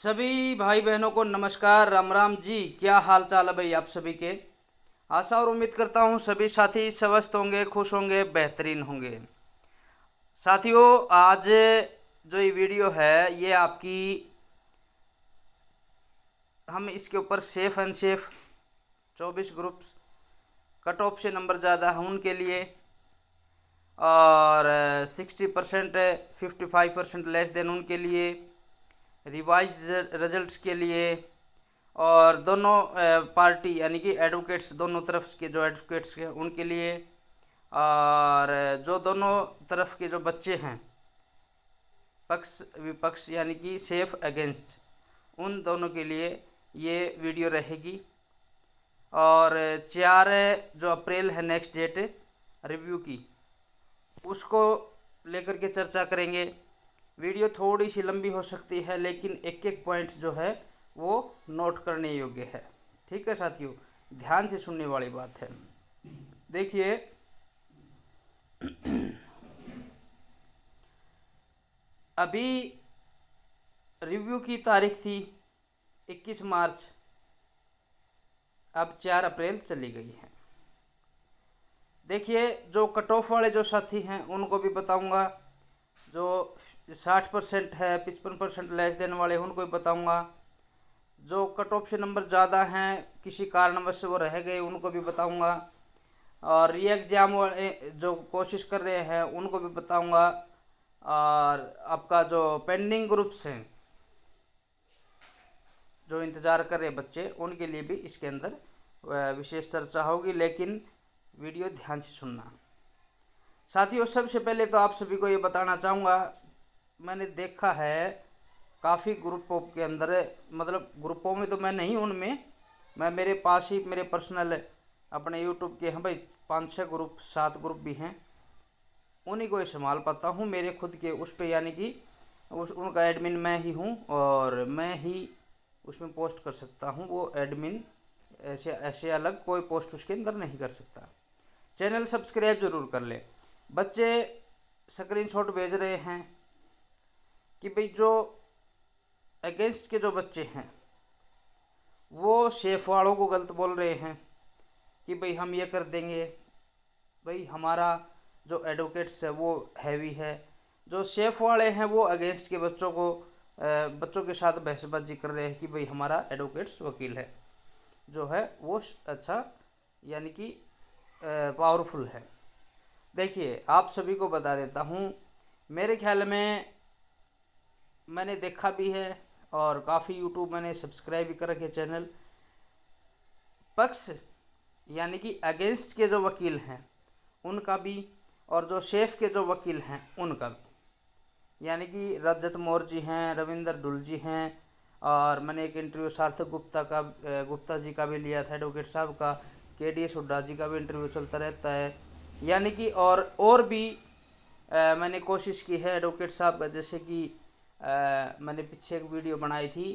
सभी भाई बहनों को नमस्कार, राम राम जी। क्या हाल चाल है भाई आप सभी के। आशा और उम्मीद करता हूँ सभी साथी स्वस्थ होंगे, खुश होंगे, बेहतरीन होंगे। साथियों, आज जो ये वीडियो है ये आपकी, हम इसके ऊपर safe and safe 24 groups cut off से नंबर ज़्यादा है उनके लिए, और 60% 55% लेस देन उनके लिए, रिवाइज रिजल्ट्स के लिए, और दोनों पार्टी यानी कि एडवोकेट्स, दोनों तरफ के जो एडवोकेट्स हैं उनके लिए, और जो दोनों तरफ के जो बच्चे हैं, पक्ष विपक्ष यानी कि सेफ अगेंस्ट, उन दोनों के लिए ये वीडियो रहेगी। और 4 जो अप्रैल है नेक्स्ट डेट रिव्यू की, उसको लेकर के चर्चा करेंगे। वीडियो थोड़ी सी लंबी हो सकती है, लेकिन एक एक पॉइंट जो है वो नोट करने योग्य है। ठीक है साथियों, ध्यान से सुनने वाली बात है। देखिए, अभी रिव्यू की तारीख थी 21 मार्च, अब 4 अप्रैल चली गई है। देखिए, जो कट ऑफ वाले जो साथी हैं उनको भी बताऊंगा, जो 60% है, 55% लेस देने वाले उनको भी बताऊंगा, जो कट ऑफ से नंबर ज़्यादा हैं किसी कारणवश वो रह गए उनको भी बताऊंगा, और री एग्ज़ाम वाले जो कोशिश कर रहे हैं उनको भी बताऊंगा, और आपका जो पेंडिंग ग्रुप्स हैं, जो इंतज़ार कर रहे बच्चे, उनके लिए भी इसके अंदर विशेष चर्चा होगी। लेकिन वीडियो ध्यान से सुनना। साथियों, सबसे पहले तो आप सभी को ये बताना चाहूँगा, मैंने देखा है काफ़ी ग्रुपों के अंदर, मतलब ग्रुपों में तो मैं नहीं, उनमें मैं मेरे पास ही मेरे पर्सनल अपने यूट्यूब के हैं भाई 5-6 ग्रुप, 7 ग्रुप भी हैं, उन्हीं को ही संभाल पाता हूँ। मेरे खुद के उस पे यानी कि उनका एडमिन मैं ही हूँ, और मैं ही उसमें पोस्ट कर सकता हूँ। वो एडमिन ऐसे ऐसे अलग कोई पोस्ट उसके अंदर नहीं कर सकता। चैनल सब्सक्राइब जरूर कर ले। बच्चे स्क्रीनशॉट भेज रहे हैं कि भाई जो अगेंस्ट के जो बच्चे हैं वो सेफ वालों को गलत बोल रहे हैं कि भाई हम ये कर देंगे, भाई हमारा जो एडवोकेट्स है वो हैवी है। जो सेफ वाले हैं वो अगेंस्ट के बच्चों के साथ बहसबाजी कर रहे हैं कि भाई हमारा एडवोकेट्स वकील है, जो है वो अच्छा यानी कि पावरफुल है। देखिए, आप सभी को बता देता हूँ, मेरे ख्याल में मैंने देखा भी है और काफ़ी यूट्यूब मैंने सब्सक्राइब भी कर रखे चैनल, पक्ष यानी कि अगेंस्ट के जो वकील हैं उनका भी, और जो सेफ के जो वकील हैं उनका भी, यानी कि रजत मौर्य जी हैं, रविंदर डुल जी हैं, और मैंने एक इंटरव्यू सार्थक गुप्ता जी का भी लिया था, एडवोकेट साहब का, KDS हुड्डा जी का भी इंटरव्यू चलता रहता है, यानी कि और भी मैंने कोशिश की है एडवोकेट साहब का। जैसे कि मैंने पीछे एक वीडियो बनाई थी,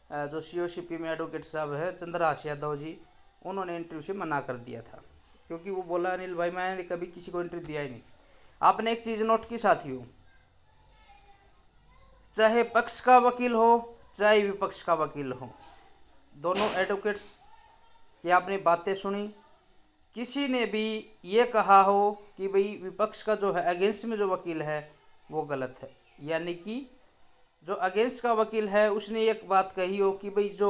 जो COCP में एडवोकेट साहब है चंद्रहास यादव जी, उन्होंने इंटरव्यू से मना कर दिया था, क्योंकि वो बोला अनिल भाई मैंने कभी किसी को इंटरव्यू दिया ही नहीं। आपने एक चीज़ नोट की साथियों, चाहे पक्ष का वकील हो चाहे विपक्ष का वकील हो, दोनों एडवोकेट्स की आपने बातें सुनी, किसी ने भी ये कहा हो कि भाई विपक्ष का जो है अगेंस्ट में जो वकील है वो गलत है, यानी कि जो अगेंस्ट का वकील है उसने एक बात कही हो कि भाई जो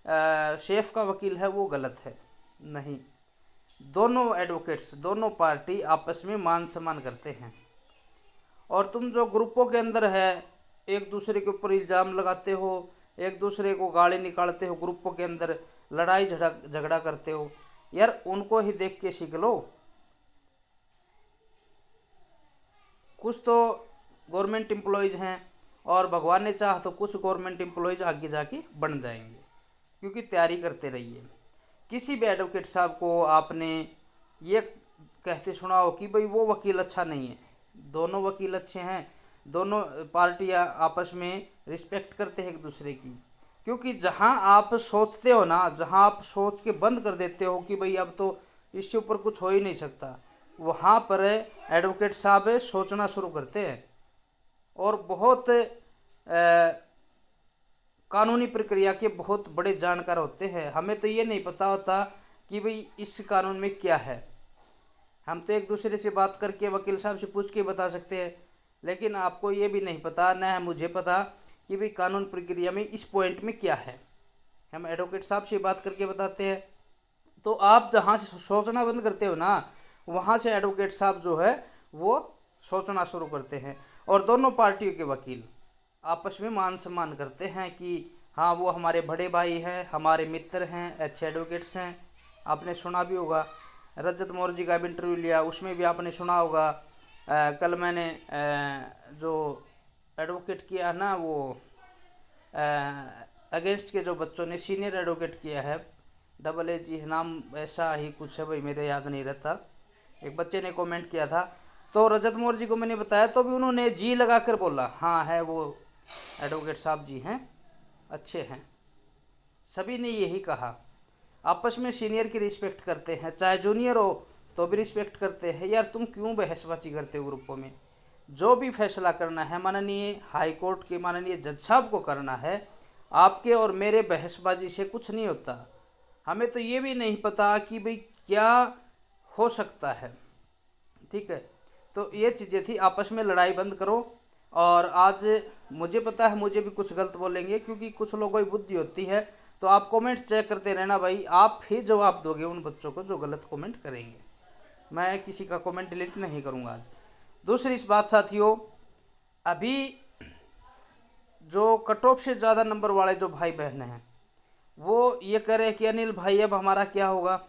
सेफ का वकील है वो गलत है, नहीं। दोनों एडवोकेट्स, दोनों पार्टी आपस में मान सम्मान करते हैं। और तुम जो ग्रुपों के अंदर है एक दूसरे के ऊपर इल्ज़ाम लगाते हो, एक दूसरे को गाली निकालते हो, ग्रुपों के अंदर लड़ाई झगड़ा करते हो, यार उनको ही देख के सीख लो। कुछ तो गवर्नमेंट एम्प्लॉयज़ हैं, और भगवान ने चाहा तो कुछ गवर्नमेंट एम्प्लॉयज़ आगे जाके बन जाएंगे, क्योंकि तैयारी करते रहिए। किसी भी एडवोकेट साहब को आपने ये कहते सुना हो कि भाई वो वकील अच्छा नहीं है, दोनों वकील अच्छे हैं, दोनों पार्टियां आपस में रिस्पेक्ट करते हैं एक दूसरे की। क्योंकि जहां आप सोचते हो ना, जहां आप सोच के बंद कर देते हो कि भाई अब तो इसके ऊपर कुछ हो ही नहीं सकता, वहाँ पर एडवोकेट साहब सोचना शुरू करते हैं, और बहुत कानूनी प्रक्रिया के बहुत बड़े जानकार होते हैं। हमें तो ये नहीं पता होता कि भाई इस कानून में क्या है। हम तो एक दूसरे से बात करके वकील साहब से पूछ के बता सकते हैं, लेकिन आपको ये भी नहीं पता, न है मुझे पता कि भाई कानून प्रक्रिया में इस पॉइंट में क्या है। हम एडवोकेट साहब से बात करके बताते हैं। तो आप जहाँ से सोचना बंद करते हो ना, वहाँ से एडवोकेट साहब जो है वो सोचना शुरू करते हैं। और दोनों पार्टियों के वकील आपस में मान सम्मान करते हैं कि हाँ वो हमारे बड़े भाई हैं, हमारे मित्र हैं, अच्छे एडवोकेट्स हैं। आपने सुना भी होगा, रजत मौर्य जी का भी इंटरव्यू लिया, उसमें भी आपने सुना होगा। कल मैंने जो एडवोकेट किया ना, वो अगेंस्ट के जो बच्चों ने सीनियर एडवोकेट किया है, AA नाम ऐसा ही कुछ है भाई, मेरे याद नहीं रहता, एक बच्चे ने कमेंट किया था। तो रजत मौर्य जी को मैंने बताया तो भी उन्होंने जी लगा कर बोला हाँ है वो एडवोकेट साहब जी हैं, अच्छे हैं। सभी ने यही कहा। आपस में सीनियर की रिस्पेक्ट करते हैं, चाहे जूनियर हो तो भी रिस्पेक्ट करते हैं। यार तुम क्यों बहसबाजी करते हो ग्रुपों में? जो भी फैसला करना है माननीय हाई कोर्ट के माननीय जज साहब को करना है, आपके और मेरे बहसबाजी से कुछ नहीं होता। हमें तो ये भी नहीं पता कि भाई क्या हो सकता है, ठीक है। तो ये चीज़ें थी, आपस में लड़ाई बंद करो। और आज मुझे पता है मुझे भी कुछ गलत बोलेंगे, क्योंकि कुछ लोगों की बुद्धि होती है। तो आप कमेंट्स चेक करते रहना भाई, आप ही जवाब दोगे उन बच्चों को जो गलत कमेंट करेंगे। मैं किसी का कमेंट डिलीट नहीं करूँगा आज। दूसरी इस बात साथियों, अभी जो कट ऑफ से ज़्यादा नंबर वाले जो भाई बहन हैं वो ये कह रहे हैं कि अनिल भाई अब हमारा क्या होगा।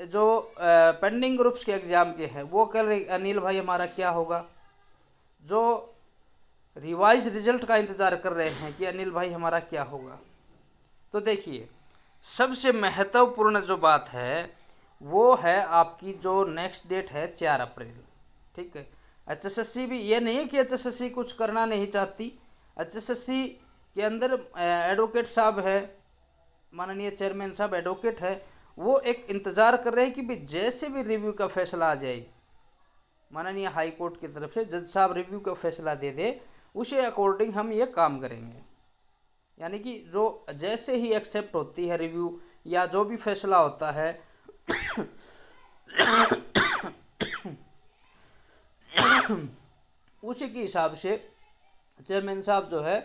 जो पेंडिंग ग्रुप्स के एग्ज़ाम के हैं वो कह रहे अनिल भाई हमारा क्या होगा। जो रिवाइज रिजल्ट का इंतज़ार कर रहे हैं कि अनिल भाई हमारा क्या होगा। तो देखिए, सबसे महत्वपूर्ण जो बात है वो है आपकी जो नेक्स्ट डेट है 4 अप्रैल, ठीक है। HSSC भी ये नहीं है कि HSSC कुछ करना नहीं चाहती। HSSC के अंदर एडवोकेट साहब है, माननीय चेयरमैन साहब एडवोकेट है, वो एक इंतज़ार कर रहे हैं कि भाई जैसे भी रिव्यू का फैसला आ जाए, माननीय हाई कोर्ट की तरफ से जज साहब रिव्यू का फैसला दे दे, उसे अकॉर्डिंग हम ये काम करेंगे। यानी कि जो जैसे ही एक्सेप्ट होती है रिव्यू या जो भी फैसला होता है उसी के हिसाब से चेयरमैन साहब जो है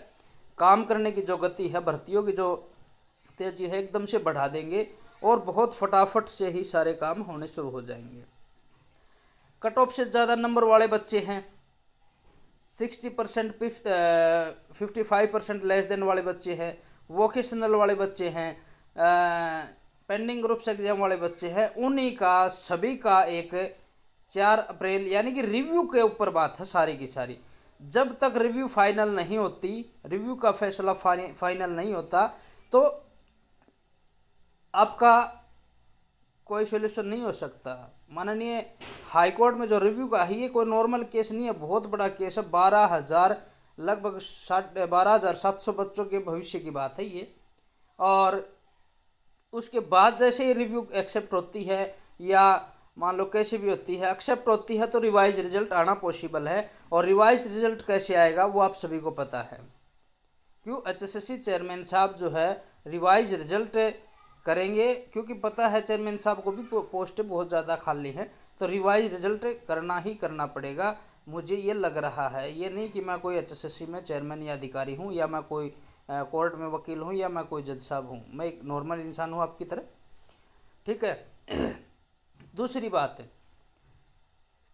काम करने की जो गति है, भर्तियों की जो तेजी है एकदम से बढ़ा देंगे और बहुत फटाफट से ही सारे काम होने शुरू हो जाएंगे। कट ऑफ से ज़्यादा नंबर वाले बच्चे हैं, 60% 55% लेस देन वाले बच्चे हैं, वोकेशनल वाले बच्चे हैं, पेंडिंग ग्रुप्स एग्जाम वाले बच्चे हैं, उन्हीं का सभी का एक 4 अप्रैल यानी कि रिव्यू के ऊपर बात है सारी की सारी। जब तक रिव्यू फाइनल नहीं होती, रिव्यू का फैसला फाइनल नहीं होता, तो आपका कोई सोल्यूशन नहीं हो सकता। माननीय हाई कोर्ट में जो रिव्यू का है ये कोई नॉर्मल केस नहीं है, बहुत बड़ा केस है। 12,000 लगभग 12,700 बच्चों के भविष्य की बात है ये। और उसके बाद जैसे ही रिव्यू एक्सेप्ट होती है या मान लो कैसे भी होती है, एक्सेप्ट होती है, तो रिवाइज रिजल्ट आना पॉसिबल है। और रिवाइज रिजल्ट कैसे आएगा वो आप सभी को पता है। क्यों? HSSC चेयरमैन साहब जो है रिवाइज रिजल्ट करेंगे, क्योंकि पता है चेयरमैन साहब को भी पोस्टें बहुत ज़्यादा खाली हैं, तो रिवाइज रिजल्ट करना ही करना पड़ेगा। मुझे ये लग रहा है, ये नहीं कि मैं कोई HSSC में चेयरमैन या अधिकारी हूँ या मैं कोई कोर्ट में वकील हूँ या मैं कोई जज साहब हूँ, मैं एक नॉर्मल इंसान हूँ आपकी तरह, ठीक है। दूसरी बात है,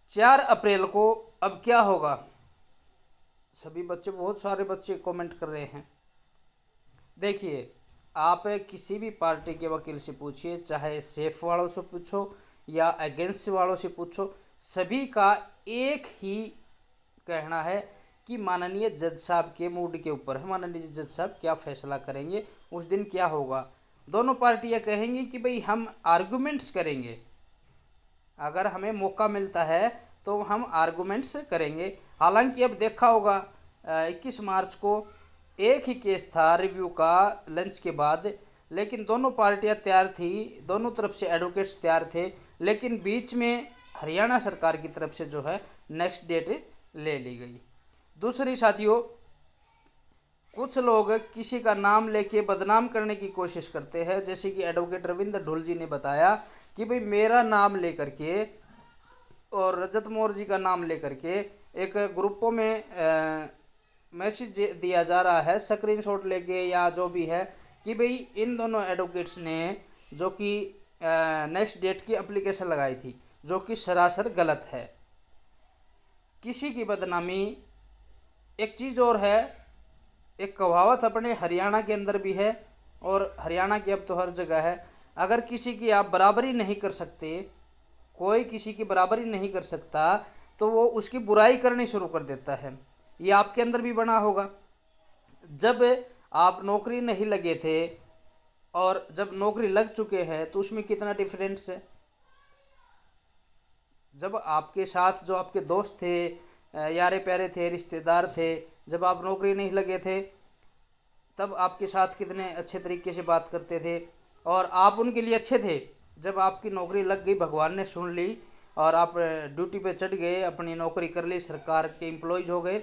4 अप्रैल को अब क्या होगा? सभी बच्चे, बहुत सारे बच्चे कमेंट कर रहे हैं। देखिए, आप किसी भी पार्टी के वकील से पूछिए, चाहे सेफ वालों से पूछो या अगेंस्ट वालों से पूछो, सभी का एक ही कहना है कि माननीय जज साहब के मूड के ऊपर है, माननीय जज साहब क्या फैसला करेंगे, उस दिन क्या होगा। दोनों पार्टियां कहेंगी कि भाई हम आर्गूमेंट्स करेंगे, अगर हमें मौका मिलता है तो हम आर्गूमेंट्स करेंगे। हालांकि अब देखा होगा 21 मार्च को एक ही केस था रिव्यू का लंच के बाद, लेकिन दोनों पार्टियां तैयार थी, दोनों तरफ से एडवोकेट्स तैयार थे, लेकिन बीच में हरियाणा सरकार की तरफ से जो है नेक्स्ट डेट ले ली गई। दूसरी साथियों, कुछ लोग किसी का नाम लेके बदनाम करने की कोशिश करते हैं, जैसे कि एडवोकेट रविंद्र ढुल जी ने बताया कि भाई मेरा नाम लेकर के और रजत मौर्य जी का नाम लेकर के एक ग्रुपों में मैसेज दिया जा रहा है, स्क्रीनशॉट लेके या जो भी है, कि भाई इन दोनों एडवोकेट्स ने जो कि नेक्स्ट डेट की एप्लीकेशन लगाई थी, जो कि सरासर गलत है। किसी की बदनामी एक चीज़ और है, एक कहावत अपने हरियाणा के अंदर भी है और हरियाणा की अब तो हर जगह है, अगर किसी की आप बराबरी नहीं कर सकते, कोई किसी की बराबरी नहीं कर सकता, तो वो उसकी बुराई करनी शुरू कर देता है। ये आपके अंदर भी बना होगा। जब आप नौकरी नहीं लगे थे और जब नौकरी लग चुके हैं तो उसमें कितना डिफरेंस है। जब आपके साथ जो आपके दोस्त थे, यारे प्यारे थे, रिश्तेदार थे, जब आप नौकरी नहीं लगे थे तब आपके साथ कितने अच्छे तरीके से बात करते थे और आप उनके लिए अच्छे थे। जब आपकी नौकरी लग गई, भगवान ने सुन ली और आप ड्यूटी पे चढ़ गए, अपनी नौकरी कर ली, सरकार के एम्प्लॉयज हो गए,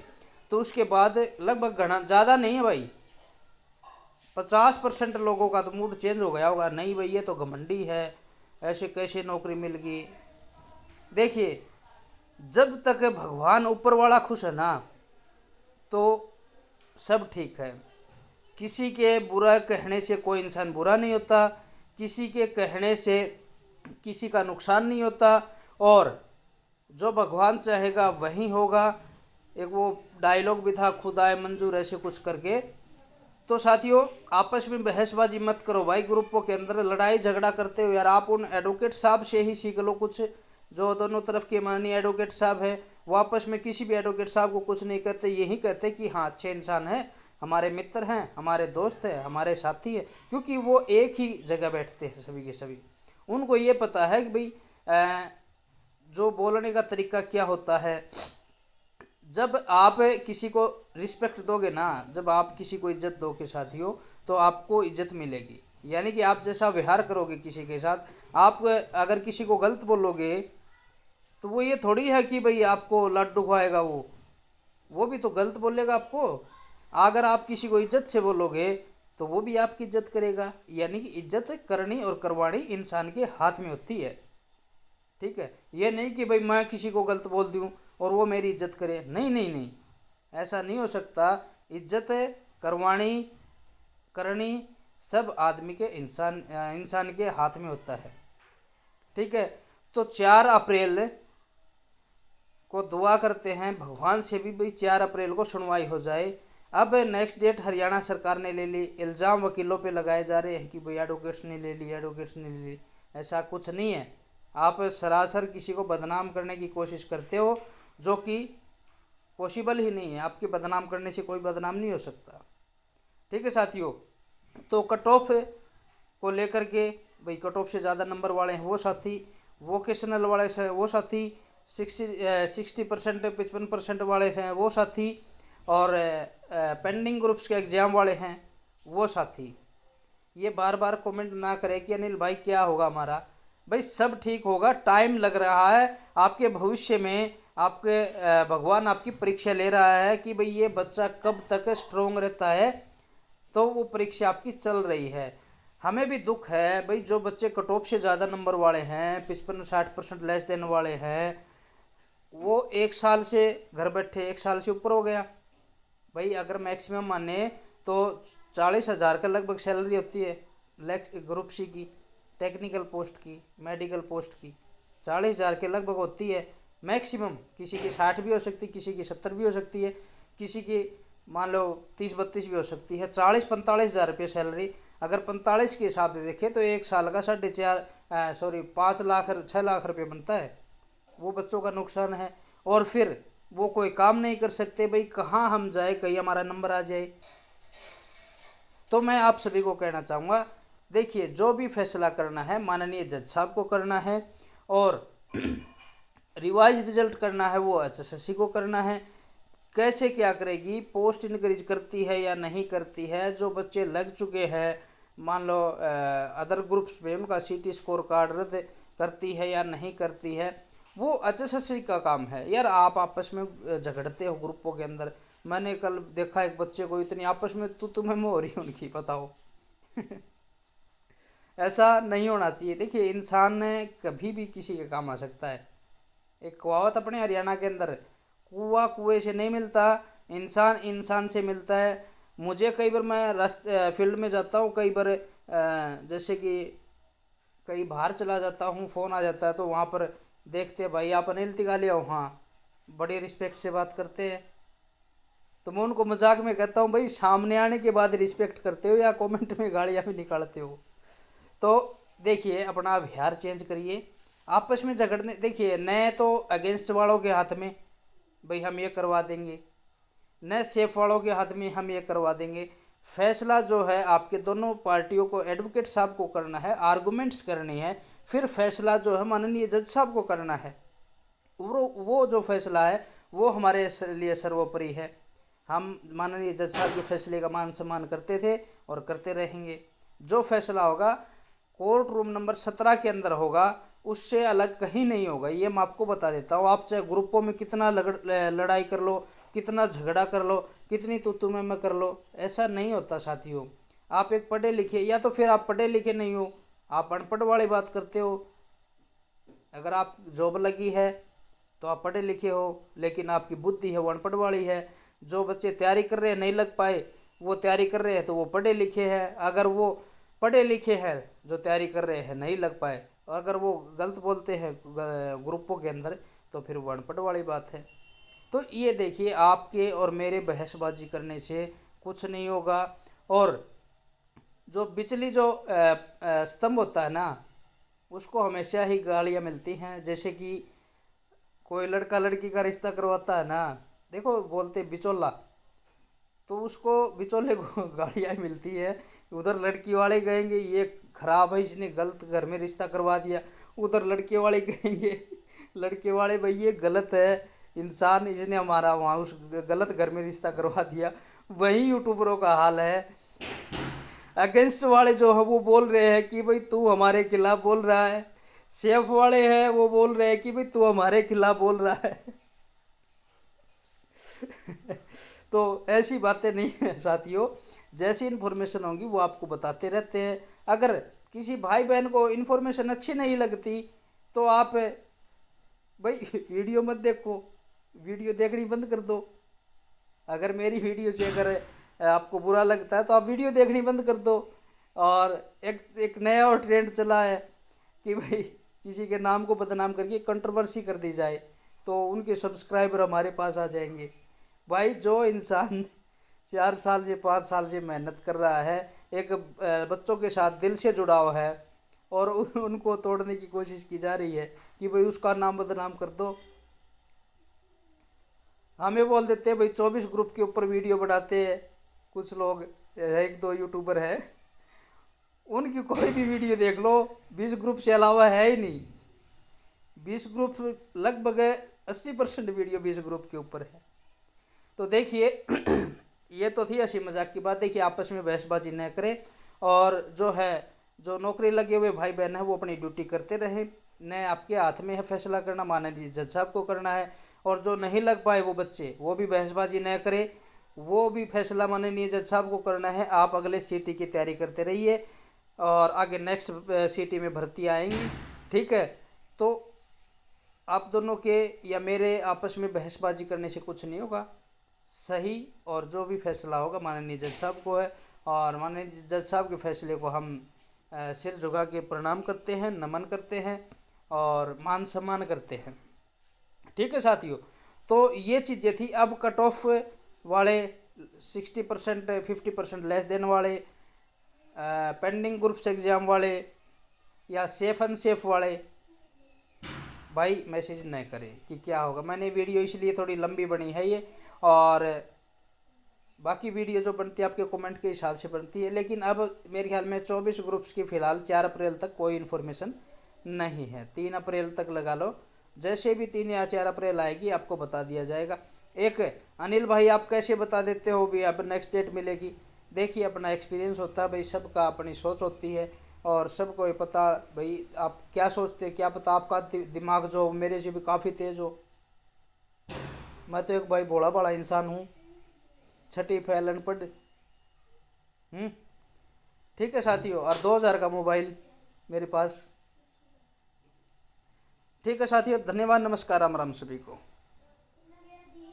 तो उसके बाद लगभग घना ज़्यादा नहीं है भाई, 50% लोगों का तो मूड चेंज हो गया होगा। नहीं भाई ये तो घमंडी है, ऐसे कैसे नौकरी मिल गई। देखिए, जब तक भगवान ऊपर वाला खुश है ना तो सब ठीक है। किसी के बुरा कहने से कोई इंसान बुरा नहीं होता, किसी के कहने से किसी का नुकसान नहीं होता, और जो भगवान चाहेगा वही होगा। एक वो डायलॉग भी था, खुदाए मंजूर, ऐसे कुछ करके। तो साथियों, आपस में बहसबाजी मत करो भाई, ग्रुपों के अंदर लड़ाई झगड़ा करते हो यार। आप उन एडवोकेट साहब से ही सीख लो कुछ, जो दोनों तरफ के माननीय एडवोकेट साहब हैं। वो आपस में किसी भी एडवोकेट साहब को कुछ नहीं कहते, यही कहते कि हाँ अच्छे इंसान हैं, हमारे मित्र हैं, हमारे दोस्त हैं, हमारे साथी हैं, क्योंकि वो एक ही जगह बैठते हैं सभी के सभी। उनको ये पता है कि भाई जो बोलने का तरीका क्या होता है। जब आप किसी को रिस्पेक्ट दोगे ना, जब आप किसी को इज्जत दोगे साथियों, तो आपको इज्जत मिलेगी। यानी कि आप जैसा व्यवहार करोगे किसी के साथ, आप अगर किसी को गलत बोलोगे तो वो ये थोड़ी है कि भाई आपको लड्डू खुआएगा, वो भी तो गलत बोलेगा आपको। अगर आप किसी को इज्जत से बोलोगे तो वो भी आपकी इज्जत करेगा। यानी कि इज्जत करनी और करवानी इंसान के हाथ में होती है, ठीक है। ये नहीं कि भाई मैं किसी को गलत बोल दूँ और वो मेरी इज्जत करे, नहीं नहीं नहीं, ऐसा नहीं हो सकता। इज्जत करवानी करनी सब आदमी के इंसान के हाथ में होता है, ठीक है। तो 4 अप्रैल को दुआ करते हैं भगवान से भी भाई 4 अप्रैल को सुनवाई हो जाए। अब नेक्स्ट डेट हरियाणा सरकार ने ले ली, इल्ज़ाम वकीलों पे लगाए जा रहे हैं कि भाई एडवोकेट्स ने ले ली, एडवोकेट्स ने ले ली। ऐसा कुछ नहीं है, आप सरासर किसी को बदनाम करने की कोशिश करते हो, जो कि पॉसिबल ही नहीं है। आपके बदनाम करने से कोई बदनाम नहीं हो सकता, ठीक है साथियों। तो कट ऑफ को लेकर के भाई, कट ऑफ से ज़्यादा नंबर वाले हैं वो साथी, वोकेशनल वाले हैं वो साथी, 60% 55% वाले हैं वो साथी, और पेंडिंग ग्रुप्स के एग्ज़ाम वाले हैं वो साथी। ये बार बार कमेंट ना करें कि अनिल भाई क्या होगा हमारा। भाई सब ठीक होगा, टाइम लग रहा है आपके भविष्य में। आपके भगवान आपकी परीक्षा ले रहा है कि भाई ये बच्चा कब तक स्ट्रोंग रहता है, तो वो परीक्षा आपकी चल रही है। हमें भी दुख है भाई, जो बच्चे कट ऑफ से ज़्यादा नंबर वाले हैं, 55-60% लेस देने वाले हैं, वो 1 साल से घर बैठे 1 साल से ऊपर हो गया। भाई अगर मैक्सिमम माने तो 40,000 का लगभग सैलरी होती है ग्रुप सी की, टेक्निकल पोस्ट की, मेडिकल पोस्ट की 40,000 के लगभग होती है मैक्सिमम। किसी की 60 भी हो सकती है, किसी की 70 भी हो सकती है, किसी की मान लो 30-32 भी हो सकती है। 40-45,000 रुपये सैलरी अगर 45 के हिसाब से देखें तो 1 साल का 5 लाख 6 लाख रुपये बनता है। वो बच्चों का नुकसान है, और फिर वो कोई काम नहीं कर सकते। भाई कहाँ हम जाए, कहीं हमारा नंबर आ जाए। तो मैं आप सभी को कहना चाहूँगा, देखिए जो भी फैसला करना है माननीय जज साहब को करना है, और रिवाइज रिजल्ट करना है वो HSSC को करना है। कैसे क्या करेगी, पोस्ट इनक्रीज करती है या नहीं करती है, जो बच्चे लग चुके हैं मान लो अदर ग्रुप्स में, उनका CT स्कोर कार्ड रद्द करती है या नहीं करती है, वो HSSC का काम है। यार आप आपस में झगड़ते हो ग्रुपों के अंदर, मैंने कल देखा एक बच्चे को, इतनी आपस में तू तुम्हें में हो रही उनकी, बताओ। ऐसा नहीं होना चाहिए। देखिए, इंसान कभी भी किसी के काम आ सकता है। एक कहावत अपने हरियाणा के अंदर, कुआं कुएं से नहीं मिलता, इंसान इंसान से मिलता है। मुझे कई बार, मैं रास्ते फील्ड में जाता हूँ कई बार, जैसे कि कहीं बाहर चला जाता हूँ, फ़ोन आ जाता है, तो वहाँ पर देखते हैं भाई आप अनिल तिगालिया हो, हाँ, बड़ी रिस्पेक्ट से बात करते हैं। तो मैं उनको मजाक में कहता हूँ, भाई सामने आने के बाद रिस्पेक्ट करते हो या कमेंट में गालियाँ भी निकालते हो? तो देखिए, अपना व्यवहार चेंज करिए। आपस में झगड़ने, देखिए, न तो अगेंस्ट वालों के हाथ में भाई हम ये करवा देंगे, न सेफ वालों के हाथ में हम ये करवा देंगे। फैसला जो है आपके दोनों पार्टियों को, एडवोकेट साहब को करना है, आर्गूमेंट्स करनी है, फिर फैसला जो है माननीय जज साहब को करना है। वो जो फैसला है वो हमारे लिए सर्वोपरि है। हम माननीय जज साहब के फैसले का मान सम्मान करते थे और करते रहेंगे। जो फैसला होगा कोर्ट रूम नंबर 17 के अंदर होगा, उससे अलग कहीं नहीं होगा, ये मैं आपको बता देता हूँ। आप चाहे ग्रुपों में कितना लड़ाई कर लो, कितना झगड़ा कर लो, कितनी तू मैं कर लो, ऐसा नहीं होता साथियों। आप एक पढ़े लिखे, या तो फिर आप पढ़े लिखे नहीं हो, आप अनपढ़ वाली बात करते हो। अगर आप जॉब लगी है तो आप पढ़े लिखे हो, लेकिन आपकी बुद्धि है वो अनपढ़ वाली है। जो बच्चे तैयारी कर रहे हैं, नहीं लग पाए, वो तैयारी कर रहे हैं तो वो पढ़े लिखे हैं। अगर वो पढ़े लिखे हैं जो तैयारी कर रहे हैं, नहीं लग पाए, और अगर वो गलत बोलते हैं ग्रुपों के अंदर, तो फिर वो अनपढ़ वाली बात है। तो ये देखिए, आपके और मेरे बहसबाजी करने से कुछ नहीं होगा। और जो बिजली जो स्तंभ होता है ना, उसको हमेशा ही गालियाँ मिलती हैं। जैसे कि कोई लड़का लड़की का रिश्ता करवाता है ना, देखो बोलते बिचौला, तो उसको बिचौले को गालियाँ मिलती है। उधर लड़की वाले कहेंगे ये खराब है, इसने गलत घर में रिश्ता करवा दिया। उधर लड़के वाले कहेंगे, लड़के वाले भाई ये गलत है इंसान, इसने हमारा वहाँ उस गलत घर में रिश्ता करवा दिया। वही यूट्यूबरों का हाल है। अगेंस्ट वाले जो है वो बोल रहे हैं कि भाई तू हमारे खिलाफ बोल रहा है, सेफ वाले हैं वो बोल रहे हैं कि भाई तू हमारे खिलाफ बोल रहा है। तो ऐसी बातें नहीं है साथियों। जैसी इन्फॉर्मेशन होंगी वो आपको बताते रहते हैं। अगर किसी भाई बहन को इन्फॉर्मेशन अच्छी नहीं लगती तो आप भाई वीडियो मत देखो, वीडियो देखनी बंद कर दो। अगर मेरी वीडियो से अगर आपको बुरा लगता है तो आप वीडियो देखनी बंद कर दो। और एक नया और ट्रेंड चला है कि भाई किसी के नाम को बदनाम करके कंट्रोवर्सी कर दी जाए तो उनके सब्सक्राइबर हमारे पास आ जाएंगे। भाई जो इंसान 4 साल से 5 साल से मेहनत कर रहा है, एक बच्चों के साथ दिल से जुड़ाव है, और उनको तोड़ने की कोशिश की जा रही है कि भाई उसका नाम बदनाम कर दो। हमें बोल देते हैं भाई 24 ग्रुप के ऊपर वीडियो बनाते हैं कुछ लोग, एक दो यूट्यूबर हैं, उनकी कोई भी वीडियो देख लो 20 ग्रुप से अलावा है ही नहीं। 20 ग्रुप, लगभग 80% वीडियो 20 ग्रुप के ऊपर है। तो देखिए, ये तो थी हंसी मजाक की बात। देखिए, आपस में बहसबाजी न करें, और जो है जो नौकरी लगे हुए भाई बहन है वो अपनी ड्यूटी करते रहे। न आपके हाथ में है फैसला करना, माननीय जज साहब को करना है। और जो नहीं लग पाए वो बच्चे, वो भी बहसबाजी न करें, वो भी फैसला माननीय जज साहब को करना है। आप अगले सीटी की तैयारी करते रहिए, और आगे नेक्स्ट सीटी में भर्ती आएंगी, ठीक है। तो आप दोनों के या मेरे आपस में बहसबाजी करने से कुछ नहीं होगा। सही और जो भी फैसला होगा माननीय जज साहब को है, और माननीय जज साहब के फैसले को हम सिर झुका के प्रणाम करते हैं, नमन करते हैं और मान सम्मान करते हैं। ठीक है साथियों, तो ये चीज़ें थी। अब कट ऑफ वाले 60%, 50% लेस देन वाले, पेंडिंग ग्रुप्स एग्ज़ाम वाले या सेफ अनसेफ वाले, भाई मैसेज न करें कि क्या होगा। मैंने वीडियो इसलिए थोड़ी लंबी बनी है ये, और बाकी वीडियो जो बनती है आपके कमेंट के हिसाब से बनती है। लेकिन अब मेरे ख्याल में 24 ग्रुप्स की फ़िलहाल 4 अप्रैल तक कोई इन्फॉर्मेशन नहीं है। 3 अप्रैल तक लगा लो, जैसे भी 3 या 4 अप्रैल आएगी आपको बता दिया जाएगा। एक अनिल भाई आप कैसे बता देते हो भी अब नेक्स्ट डेट मिलेगी? देखिए, अपना एक्सपीरियंस होता है भाई, सबका अपनी सोच होती है, और सबको ये पता भाई आप क्या सोचते हैं, क्या पता आपका दिमाग जो मेरे से भी काफ़ी तेज़ हो। मैं तो एक भाई भोला भाला इंसान हूँ, छठी फेल अनपढ़। ठीक है साथियों, और 2000 का मोबाइल मेरे पास। ठीक है साथियों, धन्यवाद, नमस्कार, राम राम सभी को।